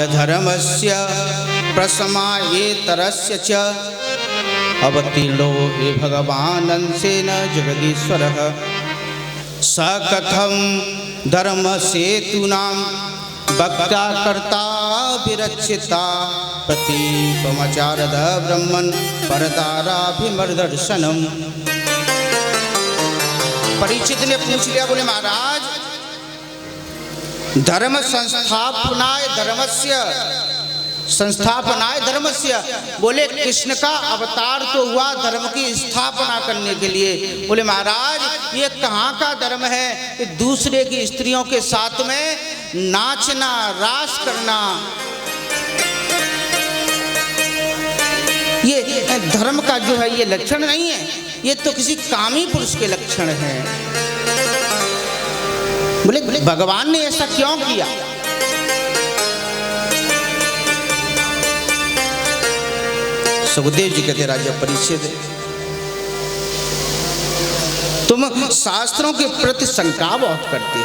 धर्मस्य प्रसमायेतरस्य च अवतीर्णो हि भगवानंसेन जगदीश्वरः स कथं धर्मसेतूनां भक्त्या कर्ता विरचिता प्रतीपमचारद ब्रह्मन् परताराभिमर्दर्शनम्। परीक्षित ने पूछ लिया, बोले महाराज धर्म संस्थापनाय धर्मस्य, बोले कृष्ण का अवतार तो हुआ धर्म की स्थापना करने के लिए। बोले महाराज ये कहाँ का धर्म है? दूसरे की स्त्रियों के साथ में नाचना, रास करना, ये धर्म का जो है ये लक्षण नहीं है, ये तो किसी कामी पुरुष के लक्षण हैं। बोले भगवान ने ऐसा क्यों किया? सुखदेव जी कहते राजा परीक्षित, तुम शास्त्रों के प्रति शंका बहुत करते हो।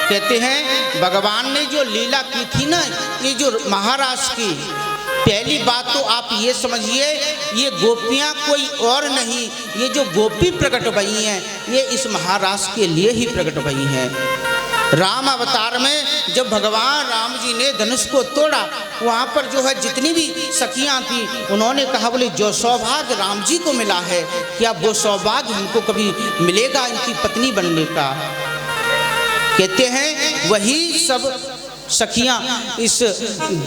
कहते हैं भगवान ने जो लीला की थी ना, ये जो महारास की, पहली बात तो आप ये समझिए ये गोपियां कोई और नहीं, ये जो गोपी प्रकट भई हैं ये इस महारास के लिए ही प्रकट भई हैं। राम अवतार में जब भगवान राम जी ने धनुष को तोड़ा, वहाँ पर जो है जितनी भी सखियाँ थी उन्होंने कहा, बोले जो सौभाग्य राम जी को मिला है क्या वो सौभाग्य हमको कभी मिलेगा इनकी पत्नी बनने का? कहते हैं वही सब सखियां इस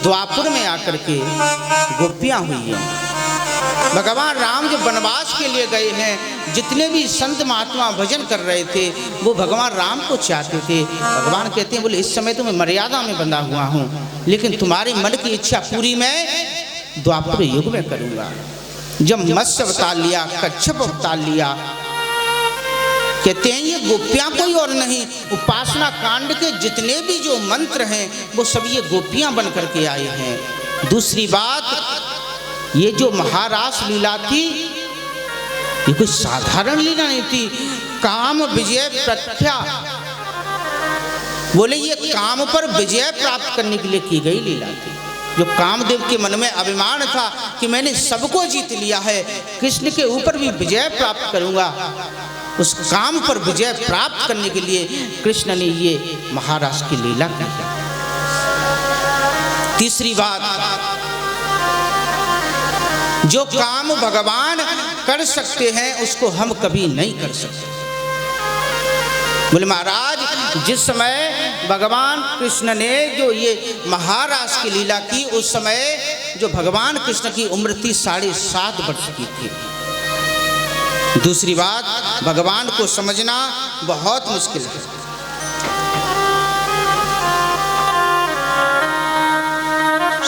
द्वापर में आकर के गोपियां हुई हैं। भगवान राम जो वनवास के लिए गए हैं, जितने भी संत महात्मा भजन कर रहे थे वो भगवान राम को चाहते थे। भगवान कहते हैं, बोले इस समय तो मैं मर्यादा में बंधा हुआ हूँ, लेकिन तुम्हारी मन की इच्छा पूरी मैं द्वापर युग में करूँगा। जब मत्स्य अवतार लिया, कच्छप अवतार लिया, कहते हैं ये गोपियां कोई और नहीं, उपासना कांड के जितने भी जो मंत्र हैं वो सब ये गोपियां बन करके आए हैं। दूसरी बात, ये जो महारास लीला थी ये कोई साधारण लीला नहीं थी, काम विजय प्रत्या, बोले ये काम पर विजय प्राप्त करने के लिए की गई लीला थी। जो कामदेव के मन में अभिमान था कि मैंने सबको जीत लिया है, कृष्ण के ऊपर भी विजय प्राप्त करूंगा, उस काम पर विजय प्राप्त करने के लिए कृष्ण ने ये महारास की लीला की। तीसरी बात, जो काम भगवान कर सकते हैं उसको हम कभी नहीं कर सकते। बोले महाराज जिस समय भगवान कृष्ण ने जो ये महारास की लीला की, उस समय जो भगवान कृष्ण की उम्र थी 7.5 वर्ष की थी। दूसरी बात, भगवान को समझना बहुत मुश्किल है।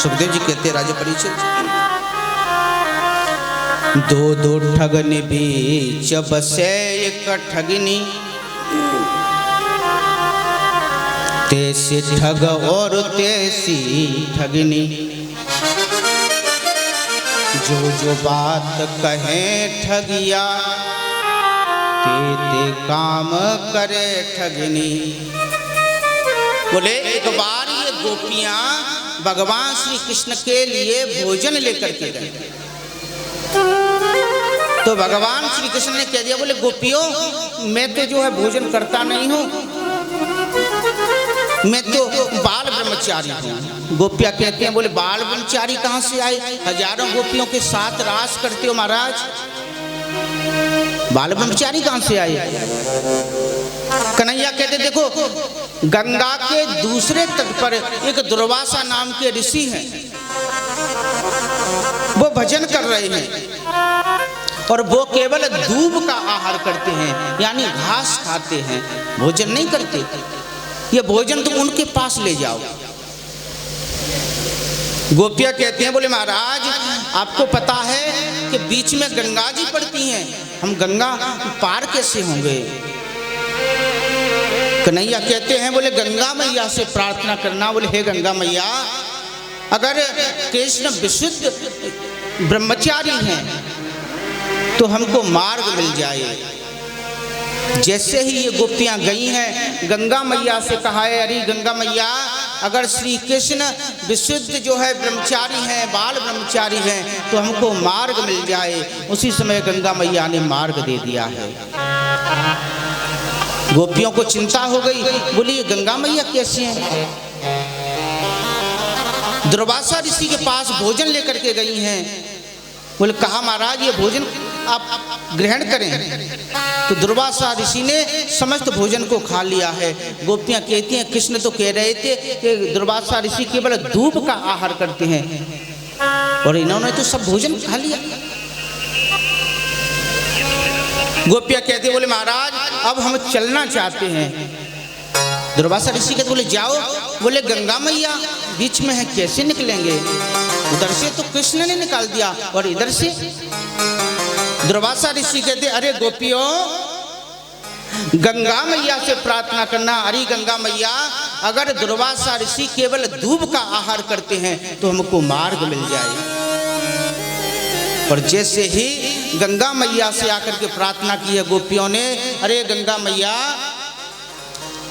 सुखदेव जी कहते राजा परीक्षित, दो ठगन बीच बसे एक ठगनी, तैसे ठग और तैसी ठगनी, जो बात कहे ठगिया, ते काम करे ठगनी। बोले एक बार ये गोपियां भगवान श्री कृष्ण के लिए भोजन लेकर के गए, तो भगवान श्री कृष्ण ने कह दिया, बोले गोपियों मैं तो जो है भोजन करता नहीं हूँ, मैं तो बाल ब्रह्मचारी हूँ। गोपियाँ कहते हैं, बोले बाल ब्रह्मचारी कहाँ से आए? हजारों गोपियों के साथ रास करते हो महाराज, बाल ब्रह्मचारी कहाँ से आए? कन्हैया कहते देखो गंगा के दूसरे तट पर एक दुर्वासा नाम के ऋषि हैं, वो भजन कर रहे हैं और वो केवल दूब का आहार करते हैं, यानी घास खाते हैं, भोजन नहीं करते। ये भोजन तुम उनके पास ले जाओ। गोपियां कहते हैं, बोले महाराज आपको पता है कि बीच में गंगा जी पड़ती हैं, हम गंगा पार कैसे होंगे? कन्हैया कहते हैं, बोले गंगा मैया से प्रार्थना करना। बोले हे गंगा मैया, अगर कृष्ण विशुद्ध ब्रह्मचारी हैं तो हमको मार्ग मिल जाए। जैसे ही ये गोपियां गई हैं, गंगा मैया से कहा है, अरे गंगा मैया, अगर श्री कृष्ण विशुद्ध जो है ब्रह्मचारी हैं, बाल ब्रह्मचारी हैं, तो हमको मार्ग मिल जाए। उसी समय गंगा मैया ने मार्ग दे दिया है। गोपियों को चिंता हो गई, बोली ये गंगा मैया कैसी हैं? दुर्वासा ऋषि के पास भोजन लेकर के गई हैं। बोले कहा महाराज ये भोजन आप ग्रहण करें। तो दुर्वासा ऋषि ने समस्त भोजन को खा लिया है। गोपियां कहती हैं कृष्ण तो कह रहे थे कि दुर्वासा ऋषि केवल धूप का आहार करते हैं, और इन्होंने तो सब भोजन खा लिया। गोपियां कहते बोले महाराज अब हम चलना चाहते हैं। दुर्वासा ऋषि कहते बोले जाओ। बोले गंगा मैया बीच में है, कैसे निकलेंगे? उधर से तो कृष्ण ने निकाल दिया और इधर से। दुर्वासा ऋषि कहते अरे गोपियों, गंगा मैया से प्रार्थना करना। अरे गंगा मैया, अगर दुर्वासा ऋषि केवल दूब का आहार करते हैं तो हमको मार्ग मिल जाए। और जैसे ही गंगा मैया से आकर के प्रार्थना की है गोपियों ने, अरे गंगा मैया,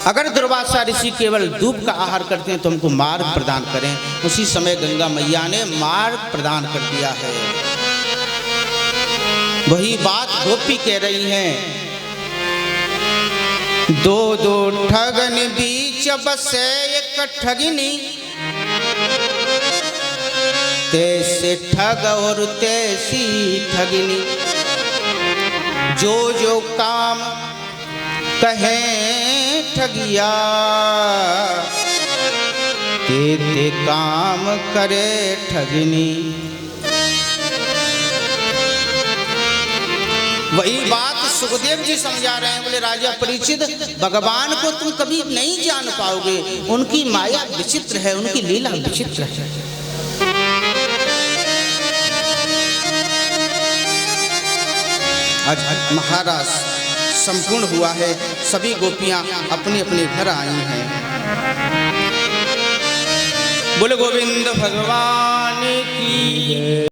अगर दुर्वासा ऋषि केवल दूब का आहार करते हैं तो हमको मार्ग प्रदान करें। उसी समय गंगा मैया ने मार्ग प्रदान कर दिया है। वही बात गोपी कह रही हैं, दो दो ठगन बीच बसे एक ठगिनी, तैसे ठग और तैसी ठगिनी, जो जो काम कहें ठगिया, ते ते काम करे ठगिनी। वही बात सुखदेव जी समझा रहे हैं। बोले राजा परीक्षित, भगवान को तुम कभी नहीं जान पाओगे, उनकी माया विचित्र है, उनकी लीला विचित्र है। आज महाराज संपूर्ण हुआ है, सभी गोपियां अपने अपने घर आई हैं। बोले गोविंद भगवान की।